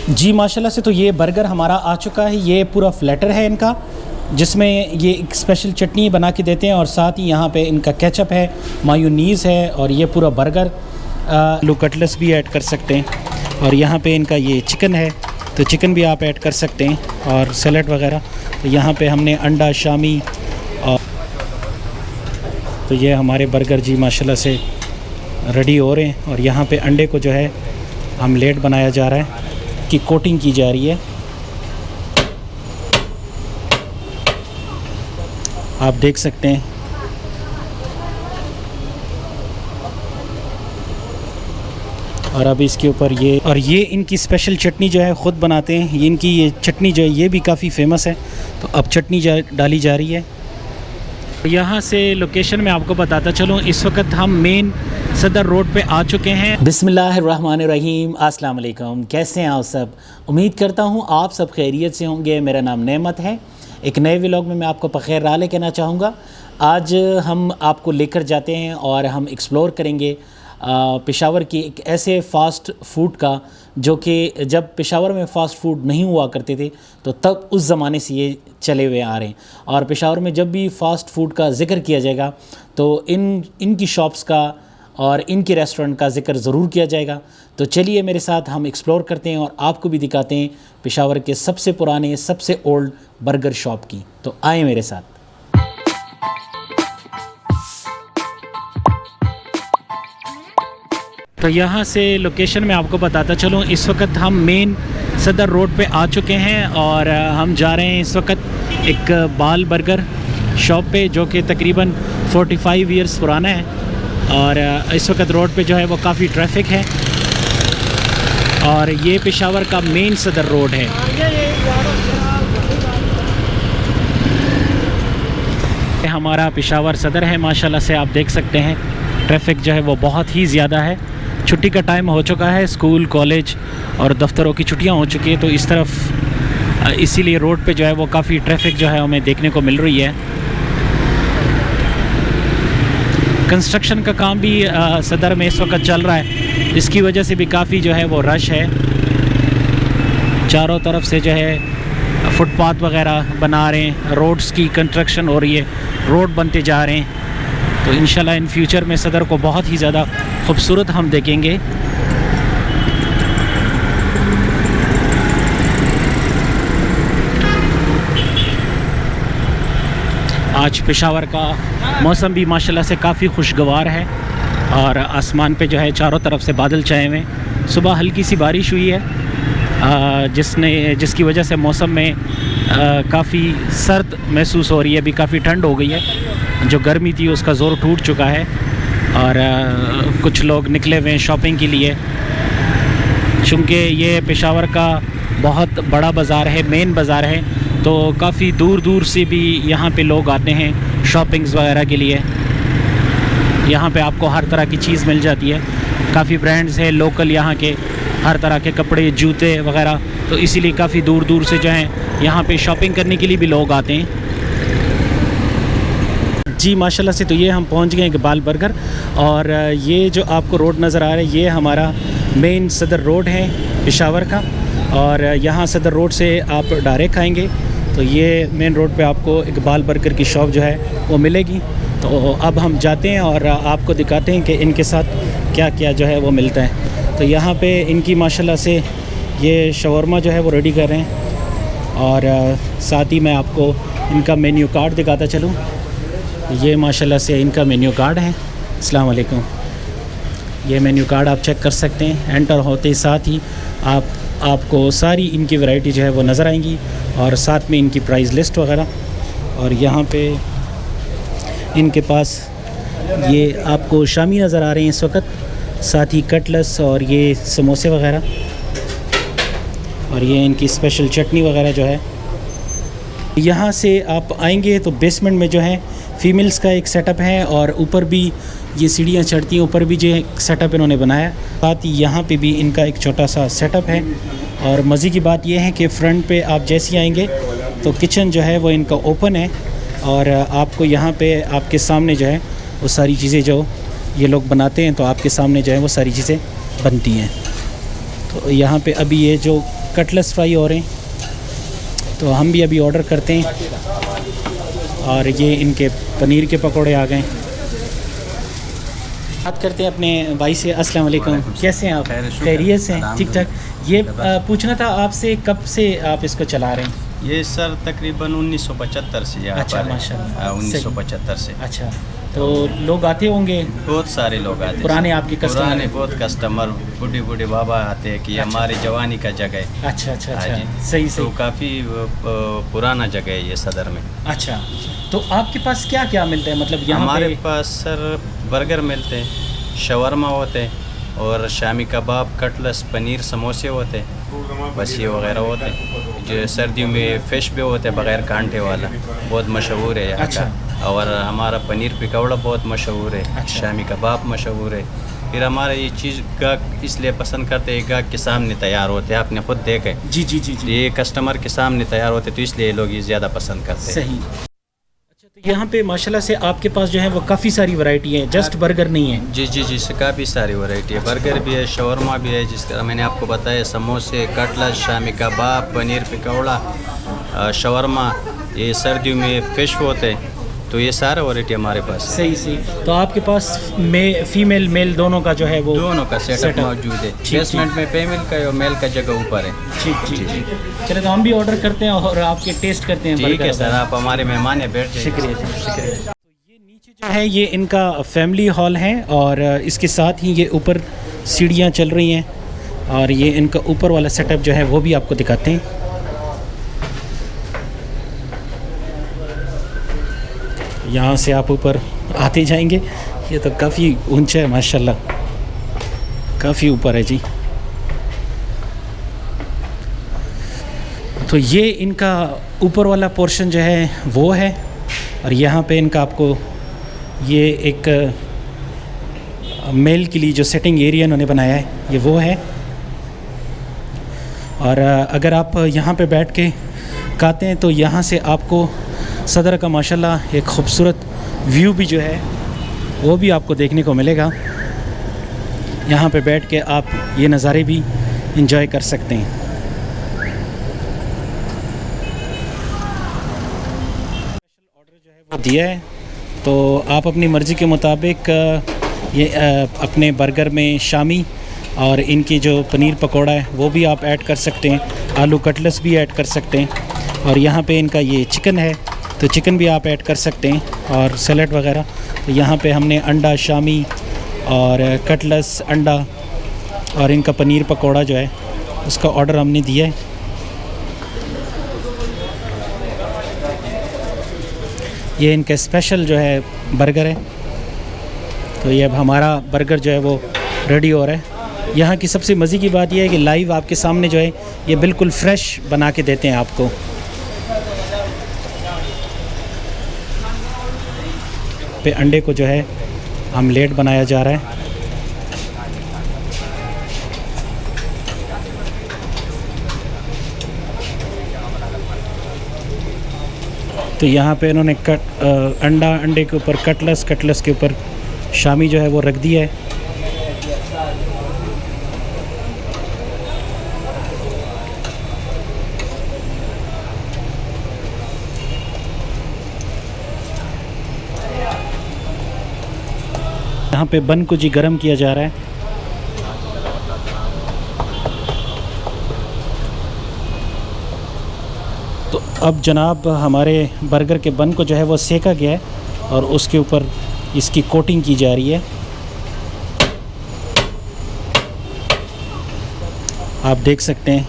जी माशाल्लाह से तो ये बर्गर हमारा आ चुका है। ये पूरा फ्लैटर है इनका, जिसमें ये एक स्पेशल चटनी बना के देते हैं और साथ ही यहाँ पे इनका केचप है, मायोनीज़ है और ये पूरा बर्गर। आलू कटलेट्स भी ऐड कर सकते हैं और यहाँ पे इनका ये चिकन है तो चिकन भी आप ऐड कर सकते हैं और सैलड वगैरह। तो यहाँ पे हमने अंडा शामी और तो ये हमारे बर्गर जी माशाल्लाह से रेडी हो रहे हैं और यहाँ पे अंडे को जो है आमलेट बनाया जा रहा है की कोटिंग की जा रही है। आप देख सकते हैं और अब इसके ऊपर ये इनकी स्पेशल चटनी जो है ख़ुद बनाते हैं। ये इनकी ये चटनी जो है ये भी काफ़ी फेमस है। तो अब चटनी डाली जा रही है। यहाँ से लोकेशन में आपको बताता चलूँ, इस वक्त हम मेन सदर रोड पे आ चुके हैं। बिस्मिल्लाहिर्रहमानिर्रहीम, अस्सलाम वालेकुम। कैसे हैं आप सब? उम्मीद करता हूँ आप सब खैरियत से होंगे। मेरा नाम नेमत है। एक नए व्लॉग में मैं आपको बखैर राले कहना चाहूँगा। आज हम आपको लेकर जाते हैं और हम एक्सप्लोर करेंगे पेशावर की एक ऐसे फ़ास्ट फूड का जो कि जब पेशावर में फ़ास्ट फूड नहीं हुआ करते थे तो तब उस ज़माने से ये चले हुए आ रहे हैं। और पेशावर में जब भी फ़ास्ट फूड का ज़िक्र किया जाएगा तो इनकी शॉप्स का और इनके रेस्टोरेंट का ज़िक्र ज़रूर किया जाएगा। तो चलिए मेरे साथ हम एक्सप्लोर करते हैं और आपको भी दिखाते हैं पेशावर के सबसे पुराने सबसे ओल्ड बर्गर शॉप की। तो आए मेरे साथ। तो यहाँ से लोकेशन में आपको बताता चलूँ, इस वक्त हम मेन सदर रोड पे आ चुके हैं और हम जा रहे हैं इस वक्त एक बाल बर्गर शॉप पे जो कि तकरीबन 45 इयर्स पुराना है। और इस वक्त रोड पे जो है वो काफ़ी ट्रैफिक है और ये पेशावर का मेन सदर रोड है। हमारा पेशावर सदर है, माशाल्लाह से आप देख सकते हैं ट्रैफिक जो है वो बहुत ही ज़्यादा है। छुट्टी का टाइम हो चुका है, स्कूल कॉलेज और दफ्तरों की छुट्टियां हो चुकी है तो इस तरफ इसीलिए रोड पे जो है वो काफ़ी ट्रैफिक जो है हमें देखने को मिल रही है। कंस्ट्रक्शन का काम भी सदर में इस वक्त चल रहा है, इसकी वजह से भी काफ़ी जो है वो रश है। चारों तरफ से जो है फुटपाथ वगैरह बना रहे हैं, रोड्स की कंस्ट्रक्शन हो रही है, रोड बनते जा रहे हैं। तो इंशाल्लाह इन फ्यूचर में सदर को बहुत ही ज़्यादा खूबसूरत हम देखेंगे। आज पेशावर का मौसम भी माशाल्लाह से काफ़ी खुशगवार है और आसमान पे जो है चारों तरफ से बादल छाए हुए हैं। सुबह हल्की सी बारिश हुई है जिसकी वजह से मौसम में काफ़ी सर्द महसूस हो रही है। अभी काफ़ी ठंड हो गई है, जो गर्मी थी उसका ज़ोर टूट चुका है और कुछ लोग निकले हुए हैं शॉपिंग के लिए। चूँकि ये पेशावर का बहुत बड़ा बाज़ार है, मेन बाज़ार है, तो काफ़ी दूर दूर से भी यहाँ पे लोग आते हैं शॉपिंग्स वगैरह के लिए। यहाँ पे आपको हर तरह की चीज़ मिल जाती है, काफ़ी ब्रांड्स हैं लोकल यहाँ के, हर तरह के कपड़े जूते वगैरह। तो इसीलिए काफ़ी दूर दूर से जो हैं यहाँ पे शॉपिंग करने के लिए भी लोग आते हैं। जी माशाल्लाह से तो ये हम पहुँच गए इकबाल बर्गर और ये जो आपको रोड नज़र आ रहा है ये हमारा मेन सदर रोड है पेशावर का। और यहाँ सदर रोड से आप डायरेक्ट आएंगे तो ये मेन रोड पे आपको इकबाल बर्गर की शॉप जो है वो मिलेगी। तो अब हम जाते हैं और आपको दिखाते हैं कि इनके साथ क्या क्या जो है वो मिलता है। तो यहाँ पे इनकी माशाल्लाह से ये शवरमा जो है वो रेडी कर रहे हैं और साथ ही मैं आपको इनका मेन्यू कार्ड दिखाता चलूँ। ये माशाल्लाह से इनका मेन्यू कार्ड है। अस्सलाम वालेकुम। ये मेन्यू कार्ड आप चेक कर सकते हैं। एंटर होते ही साथ ही आपको सारी इनकी वैरायटी जो है वो नज़र आएंगी और साथ में इनकी प्राइस लिस्ट वगैरह। और यहाँ पे इनके पास ये आपको शामी नज़र आ रहे हैं इस वक्त, साथ ही कटलेट्स और ये समोसे वगैरह और ये इनकी स्पेशल चटनी वगैरह जो है। यहाँ से आप आएंगे तो बेसमेंट में जो है फ़ीमेल्स का एक सेटअप है और ऊपर भी ये सीढ़ियाँ चढ़ती हैं, ऊपर भी जो एक सेटअप इन्होंने बनाया। साथ ही यहाँ पे भी इनका एक छोटा सा सेटअप है। और मज़े की बात यह है कि फ्रंट पे आप जैसे ही आएंगे तो किचन जो है वो इनका ओपन है और आपको यहाँ पे आपके सामने जो है वो सारी चीज़ें जो ये लोग बनाते हैं तो आपके सामने जो है वो सारी चीज़ें बनती हैं। तो यहाँ पे अभी ये जो कटलेस फ्राई हो रहे हैं, तो हम भी अभी ऑर्डर करते हैं। और ये इनके पनीर के पकोड़े आ गए। बात करते हैं अपने भाई से। अस्सलाम वालेकुम, कैसे हैं आप? खैरियत से हैं? ठीक ठाक। ये पूछना था आपसे, कब से आप इसको चला रहे हैं? ये सर तकरीबन 1975 से यहाँ अच्छा, पर है। माशाल्लाह। 1975 से। अच्छा, तो लोग आते होंगे, बहुत सारे लोग आते हैं। पुराने आपके कस्टमर? पुराने बहुत कस्टमर, बूढ़े बूढ़े बाबा आते हैं कि हमारी जवानी का जगह है। अच्छा अच्छा हाँ अच्छा, जी। सही तो सही। काफ़ी पुराना जगह है ये सदर में। अच्छा, तो आपके पास क्या क्या मिलता है, मतलब यहाँ हमारे पे? पास सर बर्गर मिलते हैं, शवरमा होते हैं, और शामी कबाब, कटलेस, पनीर, समोसे होते हैं, बस ये वगैरह होते हैं। जो सर्दियों में फ़िश भी होते हैं बग़ैर कांटे वाला, बहुत मशहूर है यहाँ अच्छा। का। और हमारा पनीर पकौड़ा बहुत मशहूर है। अच्छा। शामी कबाब मशहूर है। फिर हमारा ये चीज़ गाहक इसलिए पसंद करते हैं, गाहक के सामने तैयार होते हैं, आपने खुद देखा है। जी जी जी जी, ये कस्टमर के सामने तैयार होते तो इसलिए लोग ये ज़्यादा पसंद करते हैं। सही। अच्छा, तो यहाँ पे माशाल्लाह से आपके पास जो है वो काफ़ी सारी वैरायटी है, जस्ट बर्गर नहीं है? जी जी जी, से काफ़ी सारी वैरायटी है। बर्गर भी है, शवरमा भी है, जिस तरह मैंने आपको बताया, समोसे, कटलेस, शामी कबाब, पनीर पकौड़ा, शवरमा, ये सर्दियों में फ़िश होते हैं, तो ये सारा वैरायटी हमारे पास है। सही सही। तो आपके पास फीमेल मेल दोनों का जो है वो दोनों का सेटअप मौजूद है। बेसमेंट में फीमेल का और मेल का जगह ऊपर है। ठीक ठीक ठीक। चलो, तो हम भी ऑर्डर करते हैं और आपके टेस्ट करते हैं। ठीक है सर, आप हमारे मेहमान हैं, बैठ जाइए। शुक्रिया जी, शुक्रिया। तो ये नीचे जो है ये इनका फैमिली हॉल है, और इसके साथ ही ये ऊपर सीढ़ियाँ चल रही हैं, और ये इनका ऊपर वाला सेटअप जो है वो भी आपको दिखाते हैं। यहाँ से आप ऊपर आते जाएंगे, ये तो काफ़ी ऊंचा है माशाल्लाह, काफ़ी ऊपर है जी। तो ये इनका ऊपर वाला पोर्शन जो है वो है, और यहाँ पे इनका आपको ये एक मेल के लिए जो सेटिंग एरिया इन्होंने बनाया है ये वो है। और अगर आप यहाँ पे बैठ के खाते हैं तो यहाँ से आपको सदर का माशाल्लाह एक ख़ूबसूरत व्यू भी जो है वो भी आपको देखने को मिलेगा। यहाँ पे बैठ के आप ये नज़ारे भी इंजॉय कर सकते हैं। ऑर्डर जो है वो दिया है, तो आप अपनी मर्ज़ी के मुताबिक ये अपने बर्गर में शामी और इनकी जो पनीर पकोड़ा है वो भी आप ऐड कर सकते हैं, आलू कटलेस भी ऐड कर सकते हैं, और यहाँ पे इनका ये चिकन है तो चिकन भी आप ऐड कर सकते हैं, और सैलड वगैरह। तो यहाँ पे हमने अंडा शामी और कटलेस अंडा और इनका पनीर पकोड़ा जो है उसका ऑर्डर हमने दिया है। ये इनका स्पेशल जो है बर्गर है। तो ये अब हमारा बर्गर जो है वो रेडी हो रहा है। यहाँ की सबसे मज़े की बात यह है कि लाइव आपके सामने जो है ये बिल्कुल फ्रेश बना के देते हैं आपको। पे अंडे को जो है आमलेट बनाया जा रहा है। तो यहाँ पे इन्होंने अंडे के ऊपर कटलेस के ऊपर शामी जो है वो रख दिया है। यहाँ पे बन को जी गरम किया जा रहा है। तो अब जनाब हमारे बर्गर के बन को जो है वो सेका गया है और उसके ऊपर इसकी कोटिंग की जा रही है। आप देख सकते हैं।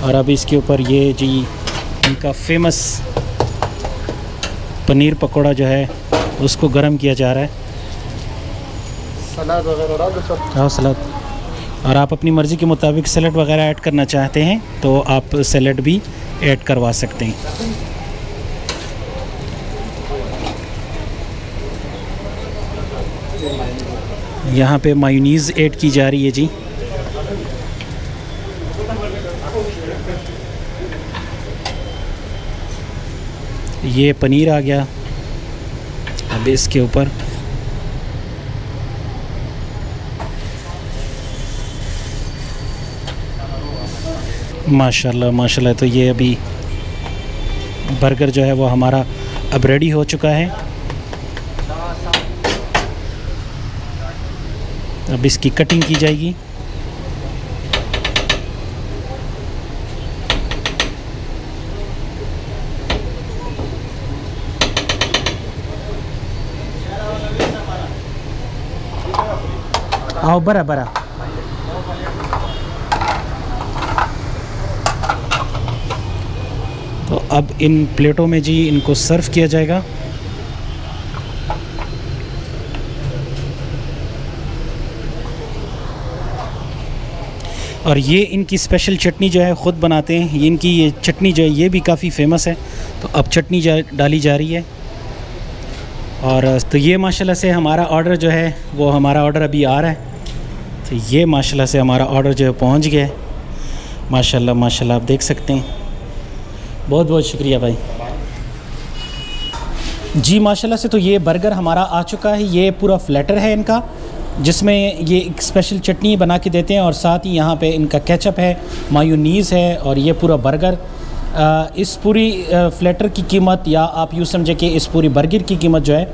और अब इसके ऊपर ये जी इनका फेमस पनीर पकोड़ा जो है उसको गरम किया जा रहा है। सलाद वगैरह डाल दो सर। हाँ, सलाद। और आप अपनी मर्ज़ी के मुताबिक सैलड वगैरह ऐड करना चाहते हैं तो आप सैलड भी ऐड करवा सकते हैं। यहाँ पे मायोनीज़ ऐड की जा रही है जी। ये पनीर आ गया अब इसके ऊपर। माशाल्लाह माशाल्लाह। तो ये अभी बर्गर जो है वो हमारा अब रेडी हो चुका है। अब इसकी कटिंग की जाएगी। आओ बरा बरा। तो अब इन प्लेटों में जी इनको सर्व किया जाएगा। और ये इनकी स्पेशल चटनी जो है ख़ुद बनाते हैं। ये इनकी ये चटनी जो है ये भी काफ़ी फ़ेमस है। तो अब चटनी डाली जा रही है। और तो ये माशाल्लाह से हमारा ऑर्डर जो है वो हमारा ऑर्डर अभी आ रहा है। तो ये माशाल्लाह से हमारा ऑर्डर जो है पहुंच गया है। माशाल्लाह माशाल्लाह आप देख सकते हैं। बहुत बहुत शुक्रिया भाई जी। माशाल्लाह से तो ये बर्गर हमारा आ चुका है। ये पूरा फ्लैटर है इनका, जिसमें ये एक स्पेशल चटनी बना के देते हैं और साथ ही यहाँ पे इनका केचप है, मायोनीज़ है और ये पूरा बर्गर। इस पूरी फ्लैटर की कीमत, या आप यूँ समझे कि इस पूरी बर्गर की कीमत जो है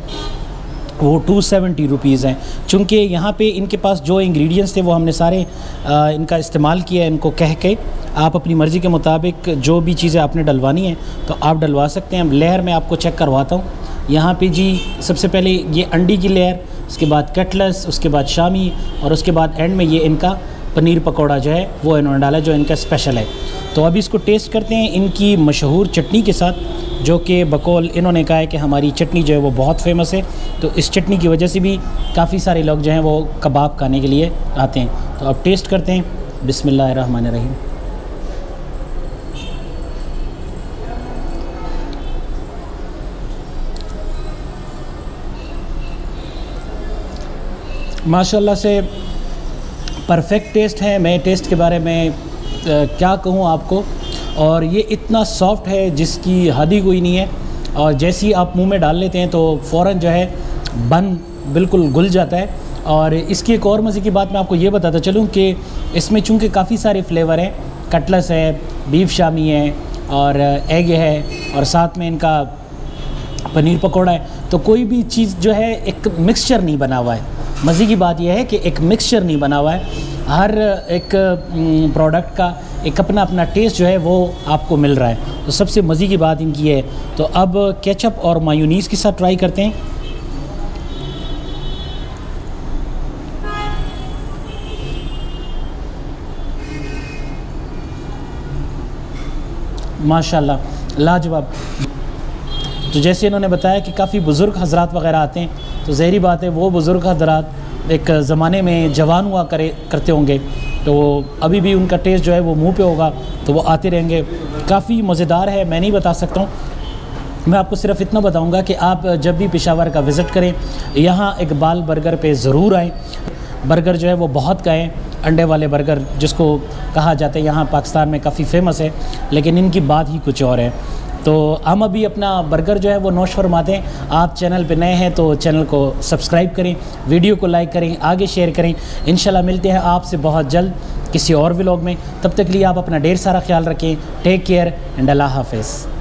वो 270 रुपीज़ हैं। चूँकि यहाँ पे इनके पास जो इंग्रेडिएंट्स थे वो हमने सारे इनका इस्तेमाल किया है। इनको कह के आप अपनी मर्ज़ी के मुताबिक जो भी चीज़ें आपने डलवानी हैं तो आप डलवा सकते हैं। लेयर में आपको चेक करवाता हूँ। यहाँ पे जी सबसे पहले ये अंडी की लेयर, उसके बाद कटलेस, उसके बाद शामी और उसके बाद एंड में ये इनका पनीर पकौड़ा जो है वो इन्होंने डाला, जो इनका स्पेशल है। तो अभी इसको टेस्ट करते हैं इनकी मशहूर चटनी के साथ, जो कि बकौल इन्होंने कहा है कि हमारी चटनी जो है वो बहुत फेमस है। तो इस चटनी की वजह से भी काफ़ी सारे लोग जो हैं वो कबाब खाने के लिए आते हैं। तो अब टेस्ट करते हैं। बिस्मिल्लाहिर्रहमानिर्रहीम। माशाल्लाह से परफेक्ट टेस्ट है। मैं टेस्ट के बारे में क्या कहूँ आपको। और ये इतना सॉफ्ट है जिसकी हद ही कोई नहीं है। और जैसे ही आप मुंह में डाल लेते हैं तो फ़ौरन जो है बन बिल्कुल घुल जाता है। और इसकी एक और मज़े की बात मैं आपको ये बताता चलूँ कि इसमें चूँकि काफ़ी सारे फ्लेवर हैं, कटलेस है, बीफ शामी है और एग है और साथ में इनका पनीर पकौड़ा है। तो कोई भी चीज़ जो है एक मिक्सचर नहीं बना हुआ है। मज़े की बात यह है कि एक मिक्सचर नहीं बना हुआ है। हर एक प्रोडक्ट का एक अपना अपना टेस्ट जो है वो आपको मिल रहा है। तो सबसे मज़े की बात इनकी है। तो अब केचप और मायोनीज़ के साथ ट्राई करते हैं। माशाल्लाह लाजवाब। तो जैसे इन्होंने बताया कि काफ़ी बुज़ुर्ग हज़रात वग़ैरह आते हैं, तो ज़ाहिरी बात है वो बुज़ुर्ग हज़रात एक ज़माने में जवान हुआ करते होंगे, तो अभी भी उनका टेस्ट जो है वो मुंह पे होगा, तो वो आते रहेंगे। काफ़ी मज़ेदार है। मैं नहीं बता सकता हूँ। मैं आपको सिर्फ इतना बताऊँगा कि आप जब भी पेशावर का विज़िट करें, यहाँ इकबाल बर्गर पे ज़रूर आएँ। बर्गर जो है वो बहुत का है, अंडे वाले बर्गर जिसको कहा जाता है यहाँ पाकिस्तान में काफ़ी फ़ेमस है, लेकिन इनकी बात ही कुछ और है। तो हम अभी अपना बर्गर जो है वो नोश फरमाते हैं। आप चैनल पे नए हैं तो चैनल को सब्सक्राइब करें, वीडियो को लाइक करें, आगे शेयर करें। इंशाल्लाह मिलते हैं आपसे बहुत जल्द किसी और व्लॉग में। तब तक के लिए आप अपना ढेर सारा ख्याल रखें। टेक केयर एंड अल्लाह हाफ़िज़।